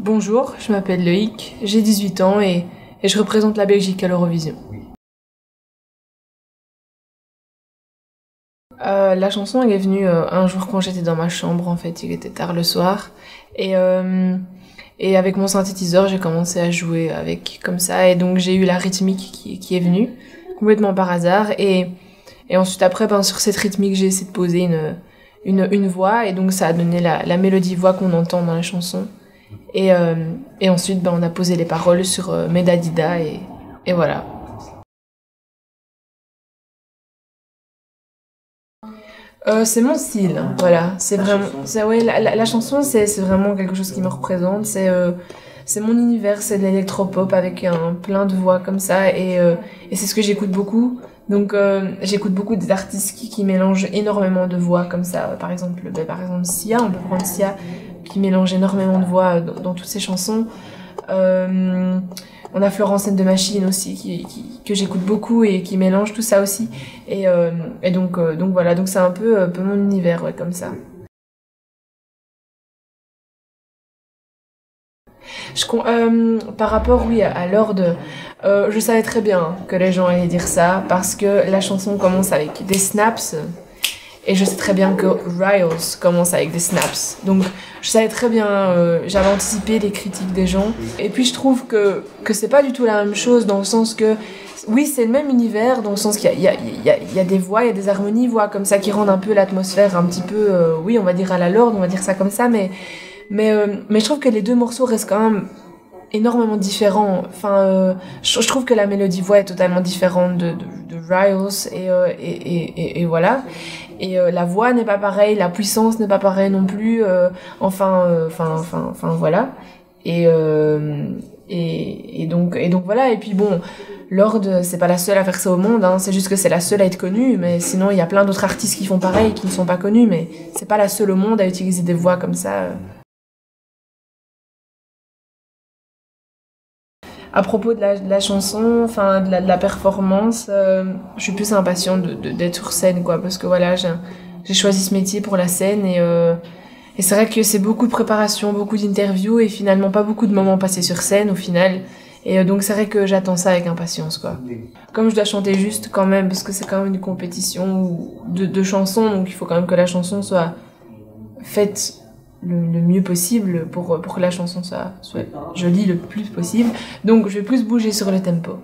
Bonjour, je m'appelle Loïc, j'ai 18 ans et je représente la Belgique à l'Eurovision. La chanson elle est venue un jour quand j'étais dans ma chambre, en fait, il était tard le soir. Et avec mon synthétiseur, j'ai commencé à jouer avec comme ça. Et donc j'ai eu la rythmique qui est venue, complètement par hasard. Et ensuite après, sur cette rythmique, j'ai essayé de poser une voix. Et donc ça a donné la mélodie-voix qu'on entend dans la chanson. Et ensuite, on a posé les paroles sur Medadida et voilà. C'est mon style, voilà. C'est vraiment, ouais, la chanson, c'est vraiment quelque chose qui me représente. C'est mon univers, c'est de l'électropop avec plein de voix comme ça, et c'est ce que j'écoute beaucoup. Donc, j'écoute beaucoup des artistes qui mélangent énormément de voix comme ça. Par exemple, Sia, on peut prendre Sia, qui mélange énormément de voix dans toutes ses chansons. On a Florence and the Machine aussi que j'écoute beaucoup et qui mélange tout ça aussi, et donc voilà, donc c'est un peu mon univers, ouais, comme ça. Par rapport, oui, à l'ordre, je savais très bien que les gens allaient dire ça parce que la chanson commence avec des snaps. Et je sais très bien que Riles commence avec des snaps. Donc je savais très bien, j'avais anticipé les critiques des gens. Et puis je trouve que c'est pas du tout la même chose, dans le sens que, oui, c'est le même univers, dans le sens qu'il y a des voix, il y a des harmonies, voix comme ça qui rendent un peu l'atmosphère un petit peu, oui, on va dire à la Lorde, on va dire ça comme ça, mais je trouve que les deux morceaux restent quand même énormément différents. Enfin, je trouve que la mélodie voix est totalement différente de Riles, et voilà. Et la voix n'est pas pareille, la puissance n'est pas pareille non plus. Enfin, voilà. Et donc voilà. Et puis bon, Lorde, c'est pas la seule à faire ça au monde, hein. C'est juste que c'est la seule à être connue. Mais sinon, il y a plein d'autres artistes qui font pareil, qui ne sont pas connus. Mais c'est pas la seule au monde à utiliser des voix comme ça. À propos de la chanson, enfin de la performance, je suis plus impatiente d'être sur scène, quoi, parce que voilà, j'ai choisi ce métier pour la scène, et c'est vrai que c'est beaucoup de préparation, beaucoup d'interviews et finalement pas beaucoup de moments passés sur scène au final. Et donc c'est vrai que j'attends ça avec impatience, quoi. Comme je dois chanter juste quand même, parce que c'est quand même une compétition de chansons, donc il faut quand même que la chanson soit faite le mieux possible pour que la chanson soit jolie le plus possible. Donc je vais plus bouger sur le tempo.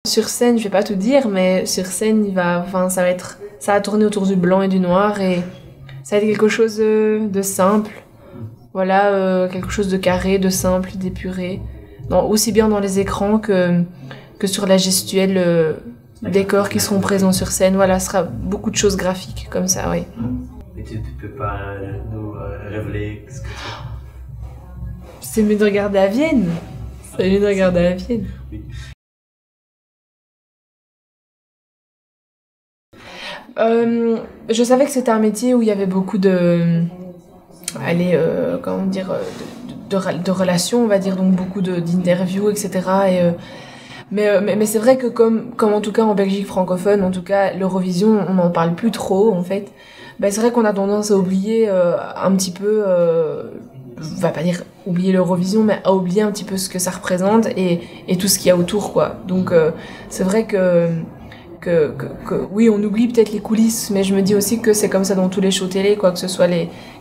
Sur scène, je vais pas tout dire, mais sur scène, ça va tourner autour du blanc et du noir, et ça va être quelque chose de simple. Voilà, quelque chose de carré, de simple, d'épuré. Aussi bien dans les écrans que sur la gestuelle, décors qui seront présents sur scène. Voilà, ce sera beaucoup de choses graphiques comme ça, oui. Mais tu peux pas nous révéler ce que tu... C'est mieux de regarder à Vienne. C'est mieux de regarder à Vienne. Oui. Je savais que c'était un métier où il y avait beaucoup de... comment dire... de relations, on va dire, donc beaucoup d'interviews, etc. Mais c'est vrai que comme en tout cas en Belgique francophone, en tout cas l'Eurovision, on n'en parle plus trop, en fait. C'est vrai qu'on a tendance à oublier un petit peu, on va pas dire oublier l'Eurovision, mais à oublier un petit peu ce que ça représente et tout ce qu'il y a autour, quoi. Donc c'est vrai que oui, on oublie peut-être les coulisses, mais je me dis aussi que c'est comme ça dans tous les shows télé, quoi, que ce soit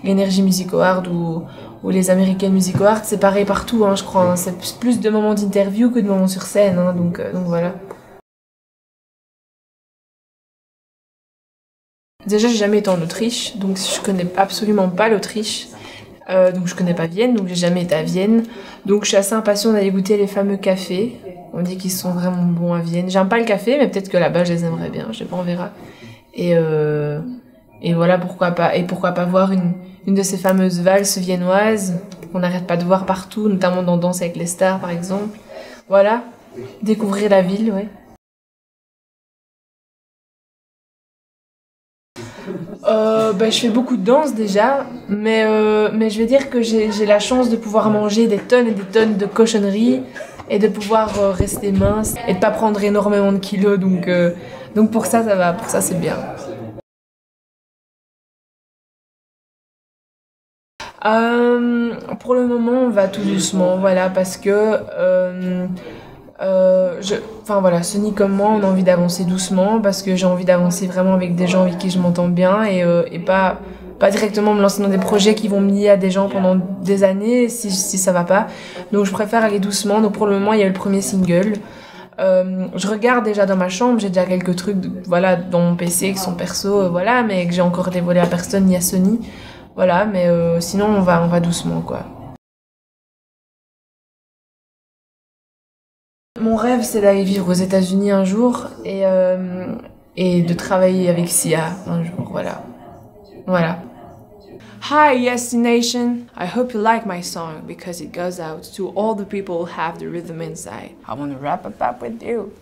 l'Energy Music Award ou les American Music Awards, c'est pareil partout, hein, je crois, hein. C'est plus de moments d'interview que de moments sur scène, hein, donc voilà. Déjà, j'ai jamais été en Autriche, donc je connais absolument pas l'Autriche. Donc je connais pas Vienne, donc j'ai jamais été à Vienne. Donc je suis assez impatiente d'aller goûter les fameux cafés. On dit qu'ils sont vraiment bons à Vienne. J'aime pas le café, mais peut-être que là-bas je les aimerais bien, je sais pas, on verra. Et voilà, pourquoi pas. Et pourquoi pas voir une de ces fameuses valses viennoises qu'on n'arrête pas de voir partout, notamment dans Danse avec les stars par exemple. Voilà, découvrir la ville, ouais. Je fais beaucoup de danse déjà, mais je vais dire que j'ai la chance de pouvoir manger des tonnes et des tonnes de cochonneries et de pouvoir rester mince et de pas prendre énormément de kilos, donc pour ça va, pour ça c'est bien. Pour le moment, on va tout doucement, voilà, parce que enfin voilà, Sonny comme moi, on a envie d'avancer doucement parce que j'ai envie d'avancer vraiment avec des gens avec qui je m'entends bien et pas directement me lancer dans des projets qui vont me lier à des gens pendant des années si ça va pas. Donc je préfère aller doucement. Donc pour le moment, il y a eu le premier single. Je regarde déjà dans ma chambre, j'ai déjà quelques trucs voilà, dans mon PC qui sont perso, voilà, mais que j'ai encore dévoilé à personne ni à Sonny. Voilà, mais sinon on va doucement quoi. Mon rêve, c'est d'aller vivre aux États-Unis un jour et de travailler avec Sia un jour, voilà. Voilà. Hi, Yes Nation. I hope you like my song because it goes out to all the people who have the rhythm inside. I want to wrap it up with you.